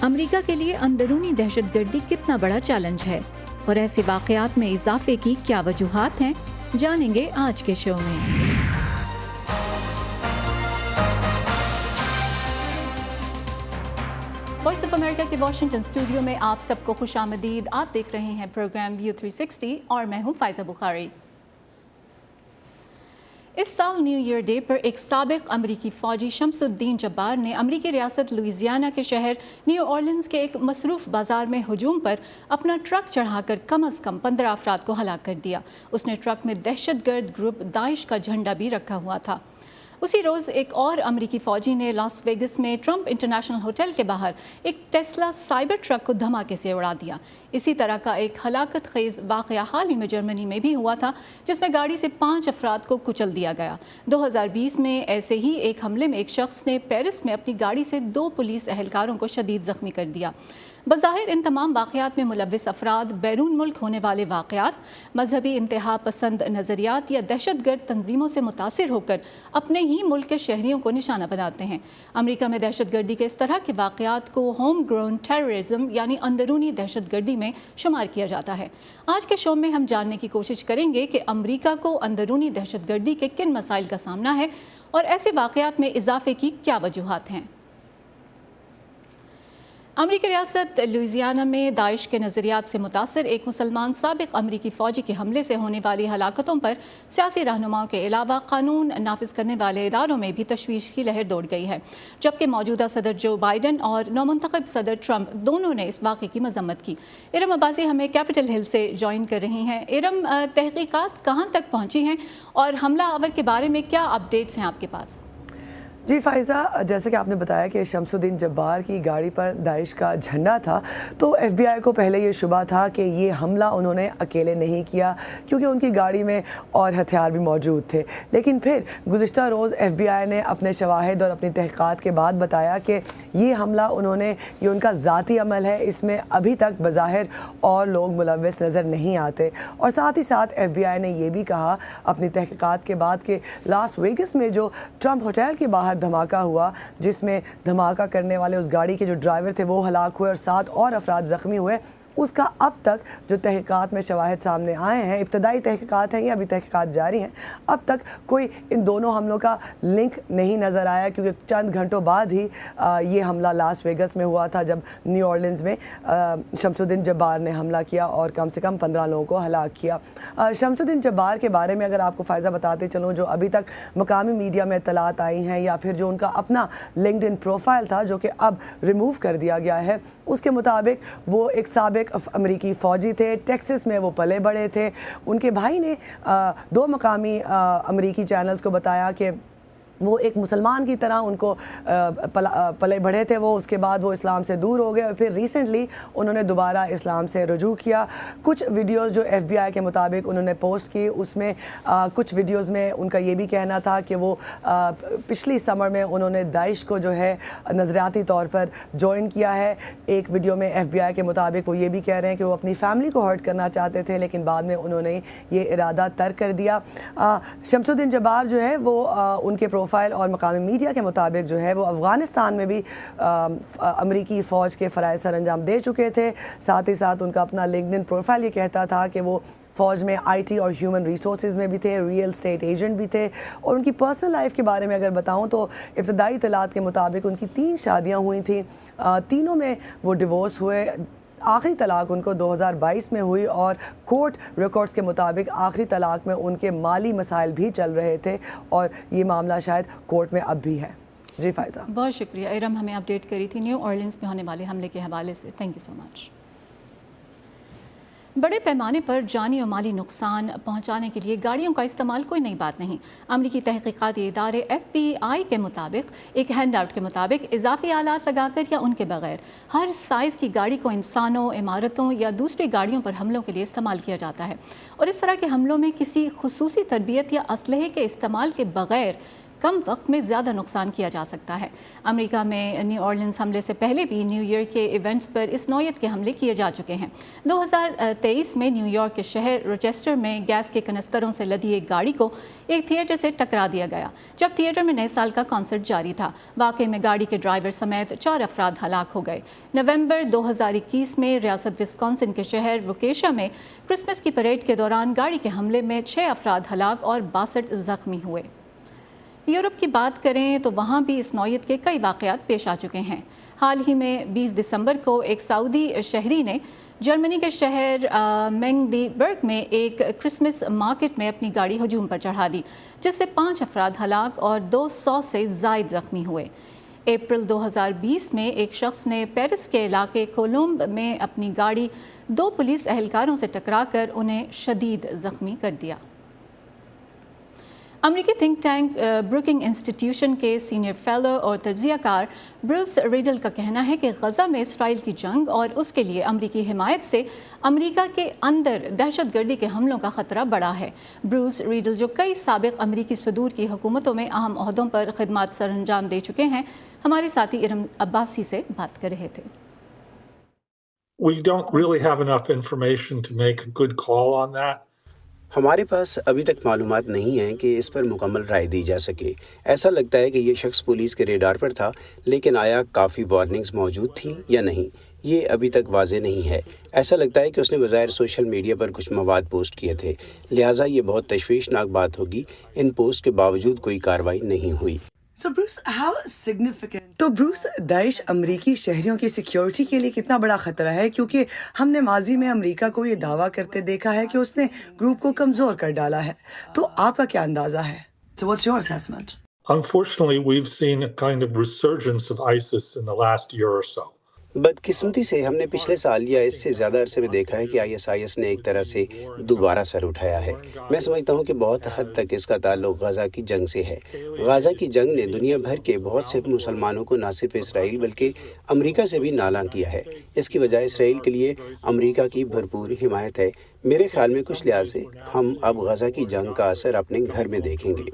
امریکہ کے لیے اندرونی دہشت گردی کتنا بڑا چیلنج ہے اور ایسے واقعات میں اضافے کی کیا وجوہات ہیں، جانیں گے آج کے شو میں۔ وائس آف امریکہ کے واشنگٹن اسٹوڈیو میں آپ سب کو خوش آمدید۔ آپ دیکھ رہے ہیں پروگرام ویو 360 اور میں ہوں فائزہ بخاری۔ اس سال نیو ایئر ڈے پر ایک سابق امریکی فوجی شمس الدین جبار نے امریکی ریاست لوئیزیانا کے شہر نیو اورلینز کے ایک مصروف بازار میں ہجوم پر اپنا ٹرک چڑھا کر کم از کم 15 افراد کو ہلاک کر دیا۔ اس نے ٹرک میں دہشت گرد گروپ داعش کا جھنڈا بھی رکھا ہوا تھا۔ اسی روز ایک اور امریکی فوجی نے لاس ویگس میں ٹرمپ انٹرنیشنل ہوٹل کے باہر ایک ٹیسلا سائبر ٹرک کو دھماکے سے اڑا دیا۔ اسی طرح کا ایک ہلاکت خیز واقعہ حال ہی میں جرمنی میں بھی ہوا تھا، جس میں گاڑی سے 5 افراد کو کچل دیا گیا۔ 2020 میں ایسے ہی ایک حملے میں ایک شخص نے پیرس میں اپنی گاڑی سے 2 پولیس اہلکاروں کو شدید زخمی کر دیا۔ بظاہر ان تمام واقعات میں ملوث افراد بیرون ملک ہونے والے واقعات، مذہبی انتہا پسند نظریات یا دہشت گرد تنظیموں سے متاثر ہو کر اپنے ہی ملک کے شہریوں کو نشانہ بناتے ہیں۔ امریکہ میں دہشت گردی کے اس طرح کے واقعات کو ہوم گرون ٹیررزم یعنی اندرونی دہشت گردی میں شمار کیا جاتا ہے۔ آج کے شو میں ہم جاننے کی کوشش کریں گے کہ امریکہ کو اندرونی دہشت گردی کے کن مسائل کا سامنا ہے اور ایسے واقعات میں اضافے کی کیا وجوہات ہیں۔ امریکی ریاست لوئیزیانا میں داعش کے نظریات سے متاثر ایک مسلمان سابق امریکی فوجی کے حملے سے ہونے والی ہلاکتوں پر سیاسی رہنماؤں کے علاوہ قانون نافذ کرنے والے اداروں میں بھی تشویش کی لہر دوڑ گئی ہے، جبکہ موجودہ صدر جو بائیڈن اور نومنتخب صدر ٹرمپ دونوں نے اس واقعے کی مذمت کی۔ ارم عباسی ہمیں کیپٹل ہل سے جوائن کر رہی ہیں۔ ارم، تحقیقات کہاں تک پہنچی ہیں اور حملہ آور کے بارے میں کیا اپڈیٹس ہیں آپ کے پاس؟ جی فائزہ، جیسے کہ آپ نے بتایا کہ شمس الدین جبار کی گاڑی پر داعش کا جھنڈا تھا، تو ایف بی آئی کو پہلے یہ شبہ تھا کہ یہ حملہ انہوں نے اکیلے نہیں کیا کیونکہ ان کی گاڑی میں اور ہتھیار بھی موجود تھے۔ لیکن پھر گزشتہ روز ایف بی آئی نے اپنے شواہد اور اپنی تحقیقات کے بعد بتایا کہ یہ حملہ یہ ان کا ذاتی عمل ہے، اس میں ابھی تک بظاہر اور لوگ ملوث نظر نہیں آتے۔ اور ساتھ ہی ساتھ ایف بی آئی نے یہ بھی کہا اپنی تحقیقات کے بعد کہ لاس ویگس میں جو ٹرمپ ہوٹل کے باہر دھماکہ ہوا، جس میں دھماکہ کرنے والے اس گاڑی کے جو ڈرائیور تھے وہ ہلاک ہوئے اور 7 اور افراد زخمی ہوئے، اس کا اب تک جو تحقیقات میں شواہد سامنے آئے ہیں، ابتدائی تحقیقات ہیں یا ابھی تحقیقات جاری ہیں، اب تک کوئی ان دونوں حملوں کا لنک نہیں نظر آیا، کیونکہ چند گھنٹوں بعد ہی یہ حملہ لاس ویگس میں ہوا تھا جب نیو اورلینز میں شمس الدین جبار نے حملہ کیا اور کم سے کم 15 لوگوں کو ہلاک کیا۔ شمس الدین جبار کے بارے میں اگر آپ کو فائزہ بتاتے چلوں، جو ابھی تک مقامی میڈیا میں اطلاعات آئی ہیں یا پھر جو ان کا اپنا لنکڈ ان پروفائل تھا جو کہ اب ریموو کر دیا گیا ہے، اس کے مطابق وہ ایک سابق امریکی فوجی تھے، ٹیکسس میں وہ پلے بڑے تھے۔ ان کے بھائی نے 2 مقامی امریکی چینلز کو بتایا کہ وہ ایک مسلمان کی طرح ان کو پلے بڑھے تھے، وہ اس کے بعد وہ اسلام سے دور ہو گئے اور پھر ریسنٹلی انہوں نے دوبارہ اسلام سے رجوع کیا۔ کچھ ویڈیوز جو ایف بی آئی کے مطابق انہوں نے پوسٹ کی، اس میں کچھ ویڈیوز میں ان کا یہ بھی کہنا تھا کہ وہ پچھلی سمر میں انہوں نے داعش کو جو ہے نظریاتی طور پر جوائن کیا ہے۔ ایک ویڈیو میں ایف بی آئی کے مطابق وہ یہ بھی کہہ رہے ہیں کہ وہ اپنی فیملی کو ہرٹ کرنا چاہتے تھے، لیکن بعد میں انہوں نے یہ ارادہ ترک کر دیا۔ شمس الدین جبار جو ہے وہ ان کے پروفائل اور مقامی میڈیا کے مطابق جو ہے وہ افغانستان میں بھی امریکی فوج کے فرائض سر انجام دے چکے تھے۔ ساتھ ہی ساتھ ان کا اپنا لنکڈ ان پروفائل یہ کہتا تھا کہ وہ فوج میں آئی ٹی اور ہیومن ریسورسز میں بھی تھے، ریئل اسٹیٹ ایجنٹ بھی تھے۔ اور ان کی پرسنل لائف کے بارے میں اگر بتاؤں تو ابتدائی اطلاعات کے مطابق ان کی 3 شادیاں ہوئی تھیں، تینوں میں وہ ڈیورس ہوئے۔ آخری طلاق ان کو 2022 میں ہوئی اور کورٹ ریکارڈز کے مطابق آخری طلاق میں ان کے مالی مسائل بھی چل رہے تھے اور یہ معاملہ شاید کورٹ میں اب بھی ہے۔ جی فائزہ، بہت شکریہ ارم، ہمیں اپڈیٹ کری تھی نیو اورلینز میں ہونے والے حملے کے حوالے سے۔ تھینک یو سو مچ۔ بڑے پیمانے پر جانی و مالی نقصان پہنچانے کے لیے گاڑیوں کا استعمال کوئی نئی بات نہیں۔ امریکی تحقیقاتی ادارے ایف بی آئی کے مطابق ایک ہینڈ آؤٹ کے مطابق اضافی آلات لگا کر یا ان کے بغیر ہر سائز کی گاڑی کو انسانوں، عمارتوں یا دوسری گاڑیوں پر حملوں کے لیے استعمال کیا جاتا ہے، اور اس طرح کے حملوں میں کسی خصوصی تربیت یا اسلحے کے استعمال کے بغیر کم وقت میں زیادہ نقصان کیا جا سکتا ہے۔ امریکہ میں نیو اورلینز حملے سے پہلے بھی نیو ایئر کے ایونٹس پر اس نوعیت کے حملے کیے جا چکے ہیں۔ 2023 میں نیو یارک کے شہر روچیسٹر میں گیس کے کنستروں سے لدی ایک گاڑی کو ایک تھیٹر سے ٹکرا دیا گیا جب تھیٹر میں نئے سال کا کانسرٹ جاری تھا۔ واقعے میں گاڑی کے ڈرائیور سمیت 4 افراد ہلاک ہو گئے۔ نومبر 2021 میں ریاست وسکونسن کے شہر ووکیشا میں کرسمس کی پریڈ کے دوران گاڑی کے حملے میں 6 افراد ہلاک اور 62 زخمی ہوئے۔ یورپ کی بات کریں تو وہاں بھی اس نوعیت کے کئی واقعات پیش آ چکے ہیں۔ حال ہی میں 20 دسمبر کو ایک سعودی شہری نے جرمنی کے شہر مینگڈیبرگ میں ایک کرسمس مارکیٹ میں اپنی گاڑی ہجوم پر چڑھا دی، جس سے 5 افراد ہلاک اور 200 سے زائد زخمی ہوئے۔ اپریل 2020 میں ایک شخص نے پیرس کے علاقے کولومب میں اپنی گاڑی 2 پولیس اہلکاروں سے ٹکرا کر انہیں شدید زخمی کر دیا۔ امریکی تھنک ٹینک بروکنگ انسٹیٹیوشن کے سینئر فیلو اور تجزیہ کار بروس ریڈل کا کہنا ہے کہ غزہ میں اسرائیل کی جنگ اور اس کے لیے امریکی حمایت سے امریکہ کے اندر دہشت گردی کے حملوں کا خطرہ بڑھا ہے۔ بروس ریڈل، جو کئی سابق امریکی صدور کی حکومتوں میں اہم عہدوں پر خدمات سر انجام دے چکے ہیں، ہمارے ساتھی ارم عباسی سے بات کر رہے تھے۔ We don't really have enough information to make a good call on that. ہمارے پاس ابھی تک معلومات نہیں ہیں کہ اس پر مکمل رائے دی جا سکے۔ ایسا لگتا ہے کہ یہ شخص پولیس کے ریڈار پر تھا، لیکن آیا کافی وارننگز موجود تھیں یا نہیں، یہ ابھی تک واضح نہیں ہے۔ ایسا لگتا ہے کہ اس نے بظاہر سوشل میڈیا پر کچھ مواد پوسٹ کیے تھے، لہٰذا یہ بہت تشویشناک بات ہوگی۔ ان پوسٹ کے باوجود کوئی کارروائی نہیں ہوئی۔ تو بروس، داعش امریکی شہریوں کی سیکیورٹی کے لیے کتنا بڑا خطرہ ہے؟ کیونکہ ہم نے ماضی میں امریکہ کو یہ دعویٰ کرتے دیکھا ہے کہ اس نے گروپ کو کمزور کر ڈالا ہے، تو آپ کا کیا اندازہ ہے؟ Unfortunately, we've seen a kind of resurgence of ISIS in the last year or so. بدقسمتی سے ہم نے پچھلے سال یا اس سے زیادہ عرصے میں دیکھا ہے کہ ISIS نے ایک طرح سے دوبارہ سر اٹھایا ہے۔ میں سمجھتا ہوں کہ بہت حد تک اس کا تعلق غزہ کی جنگ سے ہے۔ غزہ کی جنگ نے دنیا بھر کے بہت سے مسلمانوں کو نہ صرف اسرائیل بلکہ امریکہ سے بھی نالاں کیا ہے۔ اس کی وجہ اسرائیل کے لیے امریکہ کی بھرپور حمایت ہے۔ میرے خیال میں کچھ لحاظ سے ہم اب غزہ کی جنگ کا اثر اپنے گھر میں دیکھیں گے۔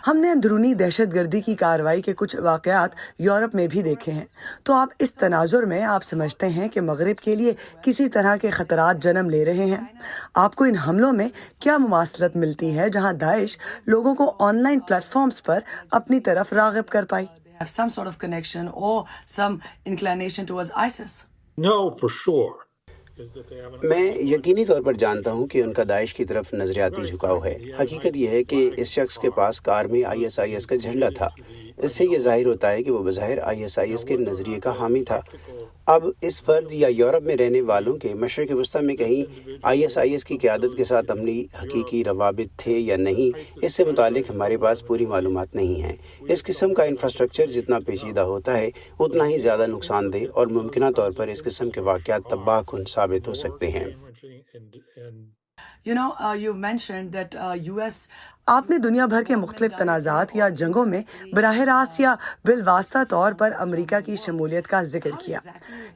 ہم نے اندرونی دہشت گردی کی کارروائی کے کچھ واقعات یورپ میں بھی دیکھے ہیں، تو آپ اس تناظر میں آپ سمجھتے ہیں کہ مغرب کے لیے کسی طرح کے خطرات جنم لے رہے ہیں؟ آپ کو ان حملوں میں کیا مماثلت ملتی ہے جہاں داعش لوگوں کو آن لائن پلیٹ فارمز پر اپنی طرف راغب کر پائی؟ No, for sure. میں یقینی طور پر جانتا ہوں کہ ان کا داعش کی طرف نظریاتی جھکاؤ ہے۔ حقیقت یہ ہے کہ اس شخص کے پاس کار میں ISIS کا جھنڈا تھا۔ اس سے یہ ظاہر ہوتا ہے کہ وہ بظاہر ISIS کے نظریے کا حامی تھا۔ اب اس فرد یا یورپ میں رہنے والوں کے مشرق وسطیٰ میں کہیں ISIS کی قیادت کے ساتھ عملی حقیقی روابط تھے یا نہیں، اس سے متعلق ہمارے پاس پوری معلومات نہیں ہیں۔ اس قسم کا انفراسٹرکچر جتنا پیچیدہ ہوتا ہے اتنا ہی زیادہ نقصان دہ اور ممکنہ طور پر اس قسم کے واقعات تباہ کن ثابت ہو سکتے ہیں۔ آپ نے دنیا بھر کے مختلف تنازعات یا جنگوں میں براہ راست یا بالواسطہ طور پر امریکہ کی شمولیت کا ذکر کیا۔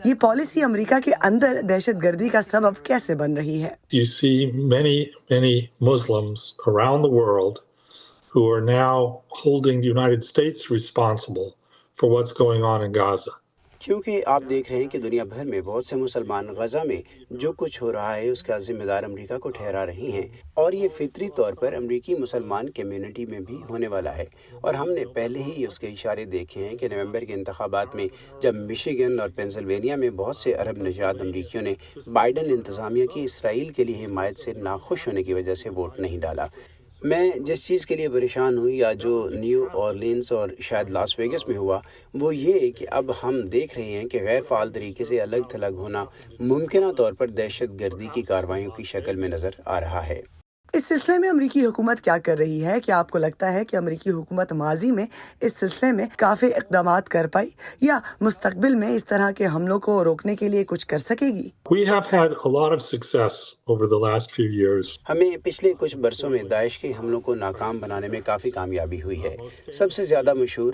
یہ پالیسی امریکہ کے اندر دہشت گردی کا سبب کیسے بن رہی ہے؟ You see many Muslims around the world who are now holding the United States responsible for what's going on in Gaza. کیونکہ آپ دیکھ رہے ہیں کہ دنیا بھر میں بہت سے مسلمان غزہ میں جو کچھ ہو رہا ہے اس کا ذمہ دار امریکہ کو ٹھہرا رہے ہیں، اور یہ فطری طور پر امریکی مسلمان کمیونٹی میں بھی ہونے والا ہے۔ اور ہم نے پہلے ہی اس کے اشارے دیکھے ہیں کہ نومبر کے انتخابات میں جب مشیگن اور پینسلوینیا میں بہت سے عرب نژاد امریکیوں نے بائیڈن انتظامیہ کی اسرائیل کے لیے حمایت سے ناخوش ہونے کی وجہ سے ووٹ نہیں ڈالا۔ میں جس چیز کے لیے پریشان ہوں یا جو نیو اورلینز اور شاید لاس ویگس میں ہوا، وہ یہ کہ اب ہم دیکھ رہے ہیں کہ غیر فعال طریقے سے الگ تھلگ ہونا ممکنہ طور پر دہشت گردی کی کارروائیوں کی شکل میں نظر آ رہا ہے۔ اس سلسلے میں امریکی حکومت کیا کر رہی ہے؟ کیا آپ کو لگتا ہے کہ امریکی حکومت ماضی میں اس سلسلے میں کافی اقدامات کر پائی یا مستقبل میں اس طرح کے حملوں کو روکنے کے لیے کچھ کر سکے گی؟ We have had a lot of success over the last few years. ہمیں پچھلے کچھ برسوں میں داعش کے حملوں کو ناکام بنانے میں کافی کامیابی ہوئی ہے۔ سب سے زیادہ مشہور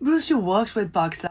Bruce, you worked with Pakistan.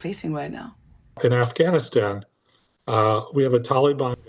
facing right now? In Afghanistan, we have a Taliban government.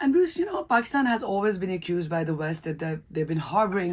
And Bruce, you know, Pakistan has always been accused by the West that they've been harboring.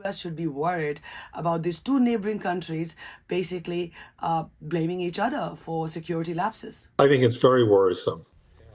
US should be worried about these two neighboring countries basically blaming each other for security lapses. I think it's very worrisome.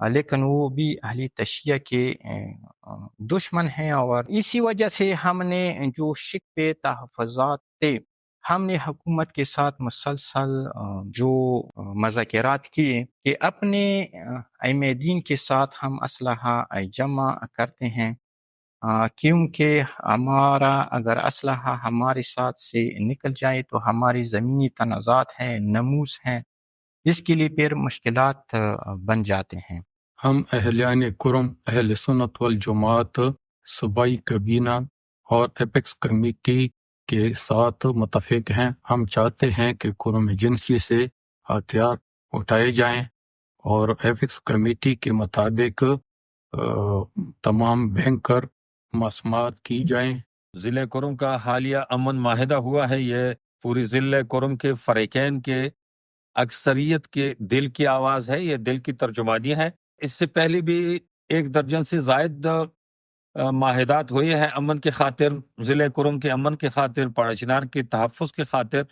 لیکن وہ بھی اہل تشیع کے دشمن ہیں، اور اسی وجہ سے ہم نے جو شق تحفظات تھے، ہم نے حکومت کے ساتھ مسلسل جو مذاکرات کیے کہ اپنے ائمہ دین کے ساتھ ہم اسلحہ جمع کرتے ہیں، کیونکہ ہمارا اگر اسلحہ ہمارے ساتھ سے نکل جائے تو ہماری زمینی تنازعات ہیں، نموز ہیں، اس کے لیے پھر مشکلات بن جاتے ہیں۔ ہم اہلیان کرم اہل سنت والجماعت صوبائی کابینہ اور ایپیکس کمیٹی کے ساتھ متفق ہیں۔ ہم چاہتے ہیں کہ کرم ایجنسی سے ہتھیار اٹھائے جائیں اور ایپیکس کمیٹی کے مطابق تمام بینکر مسمات کی جائیں۔ ضلع کرم کا حالیہ امن معاہدہ ہوا ہے، یہ پوری ضلع کرم کے فریقین کے اکثریت کے دل کی آواز ہے، یہ دل کی ترجمانی ہے۔ اس سے پہلے بھی 1 درجن سے زائد معاہدات ہوئے ہیں امن کے خاطر، ضلع کرم کے امن کے خاطر، پاڑا چنار کے تحفظ کے خاطر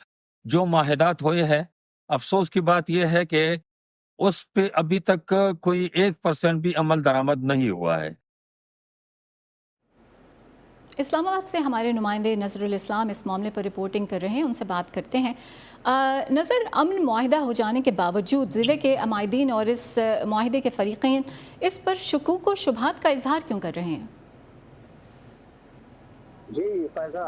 جو معاہدات ہوئے ہیں۔ افسوس کی بات یہ ہے کہ اس پہ ابھی تک کوئی 1% بھی عمل درآمد نہیں ہوا ہے۔ اسلام آباد سے ہمارے نمائندے نظر الاسلام اس معاملے پر رپورٹنگ کر رہے ہیں، ان سے بات کرتے ہیں۔ نظر، امن معاہدہ ہو جانے کے باوجود ضلع کے عمائدین اور اس معاہدے کے فریقین اس پر شکوک و شبہات کا اظہار کیوں کر رہے ہیں؟ جی فائزہ،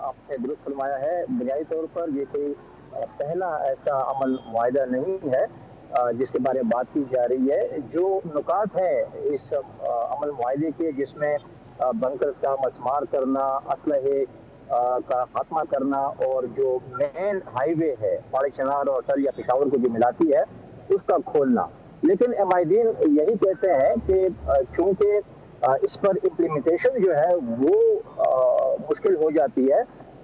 آپ نے درست فرمایا ہے۔ بنیادی طور پر یہ کوئی پہلا ایسا امن معاہدہ نہیں ہے جس کے بارے میں بات کی جا رہی ہے۔ جو نکات ہیں اس امن معاہدے کے، جس میں بنکرز کا مسمار کرنا، اسلحے کا خاتمہ کرنا، اور جو مین ہائی وے ہے پاڑا چنار اور ٹل یا پشاور کو جو ملاتی ہے اس کا کھولنا، لیکن عمائدین یہی کہتے ہیں کہ چونکہ اس پر امپلیمنٹیشن جو ہے وہ مشکل ہو جاتی ہے،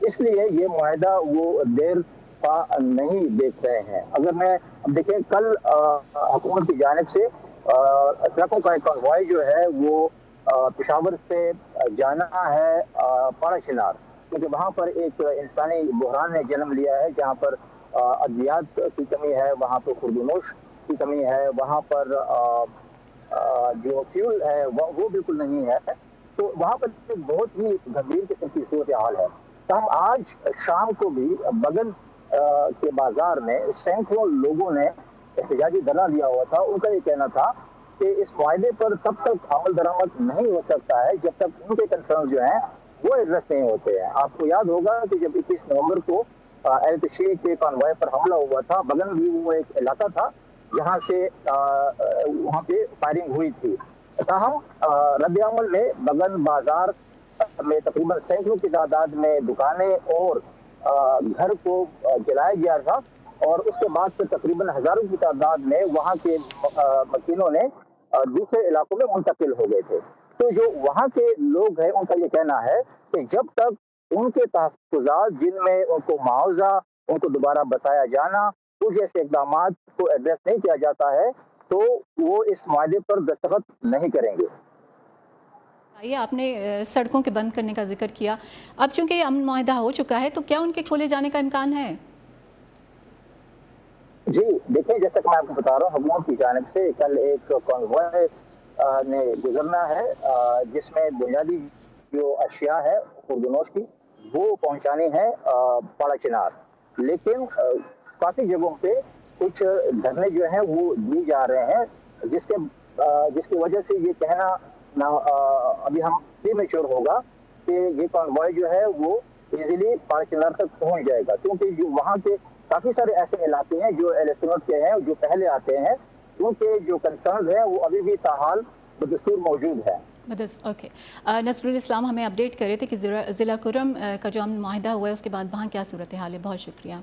اس لیے یہ معاہدہ وہ دیر پا نہیں دیکھ رہے ہیں۔ اگر میں دیکھیں، کل حکومت کی جانب سے ٹرکوں کا ایک کنوائے جو ہے وہ پشاور سے جانا ہے پاڑا چنار، کیونکہ وہاں پر ایک انسانی بحران نے جنم لیا ہے، جہاں پر ادویات کی کمی ہے، وہاں پہ خوردونوش کی کمی ہے، وہاں پر جو فیول ہے وہ بالکل نہیں ہے، تو وہاں پر بہت ہی گمبھیر قسم کی صورتحال ہے۔ تاہم آج شام کو بھی بغل کے بازار میں سینکڑوں لوگوں نے احتجاجی دھرنا دیا ہوا تھا۔ ان کا یہ کہنا تھا کہ اس معاہدے پر تب تک عمل درآمد نہیں ہو سکتا ہے جب تک ان کے کنسرن جو ہیں وہ ایڈریس نہیں ہوتے ہیں۔ آپ کو یاد ہوگا کہ جب 21 نومبر کو اہل تشیع کے کانوائے پر حملہ ہوا تھا، بغل بھی وہ ایک علاقہ تھا جہاں سے وہاں پہ فائرنگ ہوئی تھی۔ تاہم رد عمل میں بغل بازار میں تقریباً سینکڑوں کی تعداد میں دکانیں اور گھر کو جلایا گیا تھا، اور اس کے بعد سے تقریباً ہزاروں کی تعداد میں وہاں کے مکینوں نے دوسرے علاقوں میں منتقل ہو گئے تھے۔ تو جو وہاں کے لوگ ہیں ان کا یہ کہنا ہے کہ جب تک ان کے تحفظات، جن میں ان کو معاوضہ، ان کو دوبارہ بسایا جانا، کچھ ایسے اقدامات کو ایڈریس نہیں کیا جاتا ہے، تو وہ اس معاہدے پر دستخط نہیں کریں گے۔ یہ آپ نے سڑکوں کے بند کرنے کا ذکر کیا، اب چونکہ یہ امن معاہدہ ہو چکا ہے تو کیا ان کے کھولے جانے کا امکان ہے؟ جی دیکھیں، جیسا کہ میں آپ کو بتا رہا ہوں، حکومت کی جانب سے کل ایک کانوائے نے گزرنا ہے جس میں بنیادی جو اشیاء ہے خوردونوش کی وہ پہنچانی ہے پاڑا چنار، لیکن کافی جگہوں پہ کچھ دھرنے جو ہیں وہ دیے جا رہے ہیں، جس کی وجہ سے یہ کہنا ابھی ہم پریمیچور ہوگا کہ یہ کانوائے جو ہے وہ ایزیلی پاڑا چنار تک پہنچ جائے گا، کیونکہ جو وہاں کے کافی سارے ایسے علاقے ہیں جو اہل سنت کے ہیں، جو پہلے آتے ہیں، کیونکہ جو کنسرنز ہیں وہ ابھی بھی تاحال بدستور موجود ہے۔ اوکے، نصر الاسلام ہمیں اپڈیٹ کرے تھے کہ ضلع کرم کا جو امن معاہدہ ہوا ہے اس کے بعد وہاں کیا صورتحال ہے۔ بہت شکریہ۔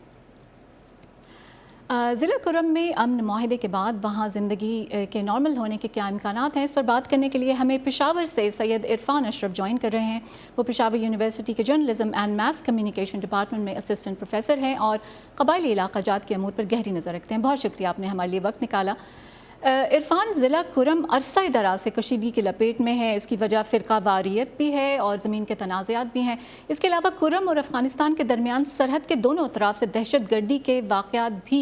ضلع کرم میں امن معاہدے کے بعد وہاں زندگی کے نارمل ہونے کے کیا امکانات ہیں، اس پر بات کرنے کے لیے ہمیں پشاور سے سید عرفان اشرف جوائن کر رہے ہیں۔ وہ پشاور یونیورسٹی کے journalism and mass communication department میں اسسٹنٹ پروفیسر ہیں اور قبائلی علاقہ جات کے امور پر گہری نظر رکھتے ہیں۔ بہت شکریہ آپ نے ہمارے لیے وقت نکالا۔ عرفان، ضلع کرم عرصہ دراز سے کشیدگی کی لپیٹ میں ہے، اس کی وجہ فرقہ واریت بھی ہے اور زمین کے تنازعات بھی ہیں۔ اس کے علاوہ کرم اور افغانستان کے درمیان سرحد کے دونوں اطراف سے دہشت گردی کے واقعات بھی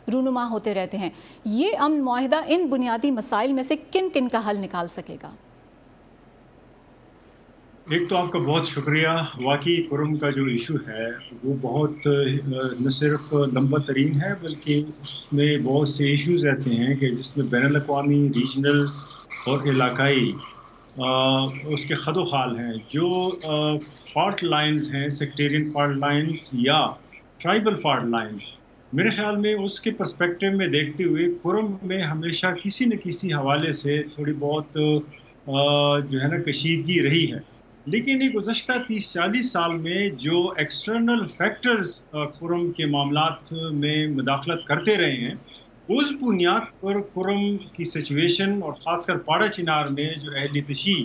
رونما ہوتے رہتے ہیں. یہ امن معاہدہ ان بنیادی مسائل میں سے کن کن کا حل نکال سکے گا؟ ایک تو آپ کا بہت شکریہ. واقعی کرم کا جو ایشو ہے وہ بہت نہ صرف لمبا ترین ہے بلکہ اس میں بہت سے ایشوز ایسے ہیں کہ جس میں بین الاقوامی، ریجنل اور علاقائی اس کے خد و خال ہیں. جو فالٹ لائنز ہیں، سیکٹیرین فالٹ لائنز یا ٹرائبل فالٹ لائنز، میرے خیال میں اس کے پرسپیکٹو میں دیکھتے ہوئے کرم میں ہمیشہ کسی نہ کسی حوالے سے تھوڑی بہت جو ہے نا کشیدگی رہی ہے. لیکن یہ گزشتہ 30-40 سال میں جو ایکسٹرنل فیکٹرز کرم کے معاملات میں مداخلت کرتے رہے ہیں، اس بنیاد پر کرم کی سچویشن اور خاص کر پاڑا چنار میں جو اہل تشیع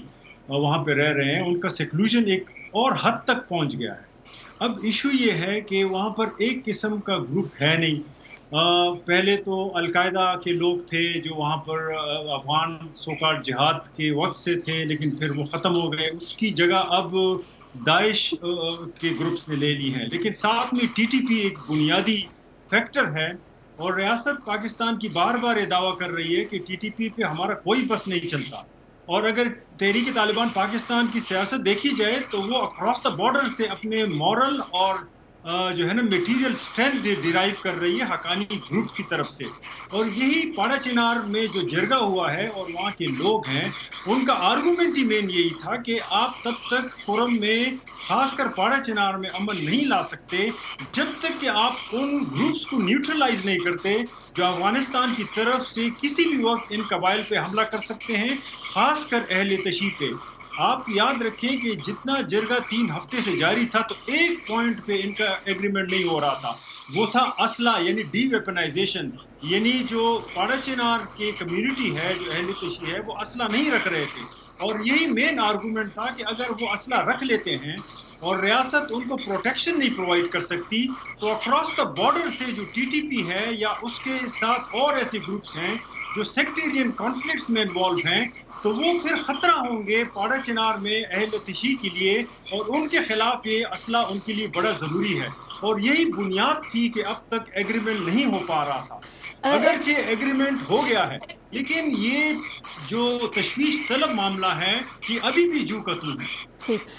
وہاں پہ رہ رہے ہیں ان کا سیکلوژن ایک اور حد تک پہنچ گیا ہے. اب ایشو یہ ہے کہ وہاں پر ایک قسم کا گروپ ہے نہیں. پہلے تو القاعدہ کے لوگ تھے جو وہاں پر افغان سوکار جہاد کے وقت سے تھے، لیکن پھر وہ ختم ہو گئے. اس کی جگہ اب داعش کے گروپس نے لے لی ہیں. لیکن ساتھ میں ٹی ٹی پی ایک بنیادی فیکٹر ہے، اور ریاست پاکستان کی بار بار یہ دعویٰ کر رہی ہے کہ ٹی ٹی پی پہ ہمارا کوئی بس نہیں چلتا. اور اگر تحریک طالبان پاکستان کی سیاست دیکھی جائے تو وہ اکراس دا بارڈر سے اپنے مورل اور جو ہے نا میٹیریل اسٹرینتھ ڈیرائیو کر رہی ہے حقانی گروپ کی طرف سے. اور یہی پاڑا چنار میں جو جرگہ ہوا ہے اور وہاں کے لوگ ہیں، ان کا آرگومنٹ ہی مین یہی تھا کہ آپ تب تک کرم میں خاص کر پاڑا چنار میں امن نہیں لا سکتے جب تک کہ آپ ان گروپس کو نیوٹرلائز نہیں کرتے جو افغانستان کی طرف سے کسی بھی وقت ان قبائل پہ حملہ کر سکتے ہیں، خاص کر اہل تشیع پہ. آپ یاد رکھیں کہ جتنا جرگہ 3 ہفتے سے جاری تھا تو ایک پوائنٹ پہ ان کا ایگریمنٹ نہیں ہو رہا تھا، وہ تھا اسلحہ یعنی ڈی ویپنائزیشن. یعنی جو پاڑا چنار کی کمیونٹی ہے، جو اہل تشیع ہے، وہ اسلحہ نہیں رکھ رہے تھے. اور یہی مین آرگومنٹ تھا کہ اگر وہ اسلحہ رکھ لیتے ہیں اور ریاست ان کو پروٹیکشن نہیں پرووائڈ کر سکتی تو اکراس دا بارڈر سے جو ٹی ٹی پی ہے یا اس کے ساتھ اور ایسے گروپس ہیں جو سیکٹیرین کانفلکٹس میں انوالو ہیں، تو وہ پھر خطرہ ہوں گے پاڑا چنار میں اہل تشیع کے لیے، اور ان کے خلاف یہ اسلحہ ان کے لیے بڑا ضروری ہے. اور یہی بنیاد تھی کہ اب تک ایگریمنٹ نہیں ہو پا رہا تھا. اگرچہ ایگریمنٹ ہو گیا ہے لیکن یہ جو تشویش طلب معاملہ ہے یہ ابھی بھی جو قتل ہے. ٹھیک.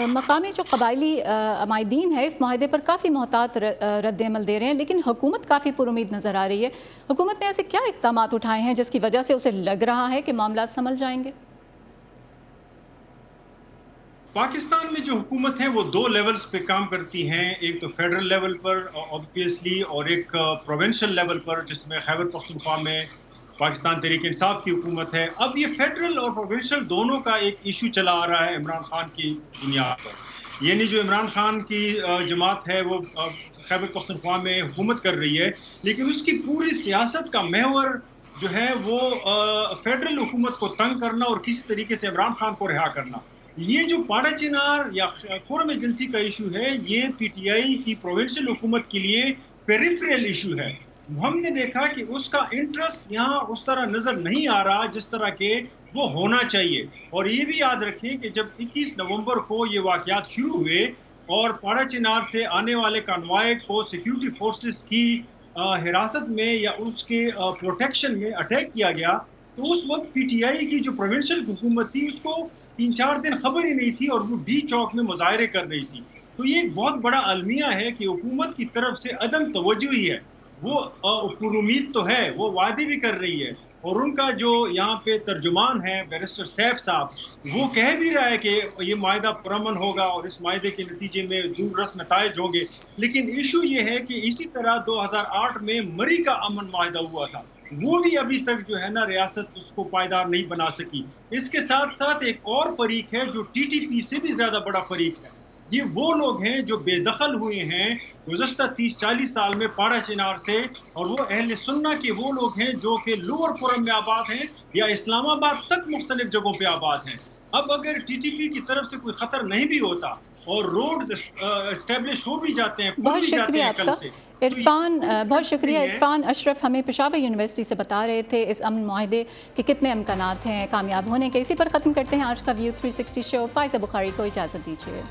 مقامی جو قبائلی عمائدین ہے اس معاہدے پر کافی محتاط رد عمل دے رہے ہیں، لیکن حکومت کافی پر امید نظر آ رہی ہے. حکومت نے ایسے کیا اقدامات اٹھائے ہیں جس کی وجہ سے اسے لگ رہا ہے کہ معاملات سنبھل جائیں گے؟ پاکستان میں جو حکومت ہے وہ 2 لیولز پہ کام کرتی ہیں. ایک تو فیڈرل لیول پر obviously اور ایک پروونشل لیول پر جس میں خیبر پختونخوا میں پاکستان تحریک انصاف کی حکومت ہے. اب یہ فیڈرل اور پروونشل دونوں کا ایک ایشو چلا آ رہا ہے عمران خان کی بنیاد پر. یعنی جو عمران خان کی جماعت ہے وہ خیبر پختونخوا میں حکومت کر رہی ہے، لیکن اس کی پوری سیاست کا محور جو ہے وہ فیڈرل حکومت کو تنگ کرنا اور کسی طریقے سے عمران خان کو رہا کرنا. یہ جو پاڑا چنار یا کرم ایجنسی کا ایشو ہے یہ پی ٹی آئی کی پروونشل حکومت کے لیے پیریفرل ایشو ہے. ہم نے دیکھا کہ اس کا انٹرسٹ یہاں اس طرح نظر نہیں آ رہا جس طرح کے وہ ہونا چاہیے. اور یہ بھی یاد رکھیں کہ جب 21 نومبر کو یہ واقعات شروع ہوئے اور پاڑا چنار سے آنے والے کانوائے کو سیکیورٹی فورسز کی حراست میں یا اس کے پروٹیکشن میں اٹیک کیا گیا، تو اس وقت پی ٹی آئی کی جو پروونشل حکومت تھی اس کو 3-4 دن خبر ہی نہیں تھی اور وہ ڈی چوک میں مظاہرے کر رہی تھی. تو یہ ایک بہت بڑا المیہ ہے کہ حکومت کی طرف سے عدم توجہ ہی ہے. وہ پر امید تو ہے، وہ وعدے بھی کر رہی ہے، اور ان کا جو یہاں پہ ترجمان ہے بیرسٹر سیف صاحب وہ کہہ بھی رہا ہے کہ یہ معاہدہ پرامن ہوگا اور اس معاہدے کے نتیجے میں دور رس نتائج ہوں گے. لیکن ایشو یہ ہے کہ اسی طرح 2008 میں مری کا امن معاہدہ ہوا تھا، وہ بھی ابھی تک جو ہے نا ریاست اس کو پائیدار نہیں بنا سکی. اس کے ساتھ ساتھ ایک اور فریق ہے جو ٹی ٹی پی سے بھی زیادہ بڑا فریق ہے. یہ وہ لوگ ہیں جو بے دخل ہوئے ہیں گزشتہ 30-40 سال میں پاڑا چنار سے، اور وہ اہل سنہ کے وہ لوگ ہیں جو کہ لوور کرم میں آباد ہیں یا اسلام آباد تک مختلف جگہوں پہ آباد ہیں. اب اگر ٹی ٹی پی کی طرف سے کوئی خطر نہیں بھی ہوتا اور روڈز اسٹیبلش ہو بھی جاتے ہیں، بہت شکریہ آپ کا عرفان. بہت شکریہ عرفان اشرف، ہمیں پشاور یونیورسٹی سے بتا رہے تھے اس امن معاہدے کے کتنے امکانات ہیں کامیاب ہونے کے. اسی پر ختم کرتے ہیں آج کا ویو 360 شو. فائزہ بخاری کو اجازت دیجیے.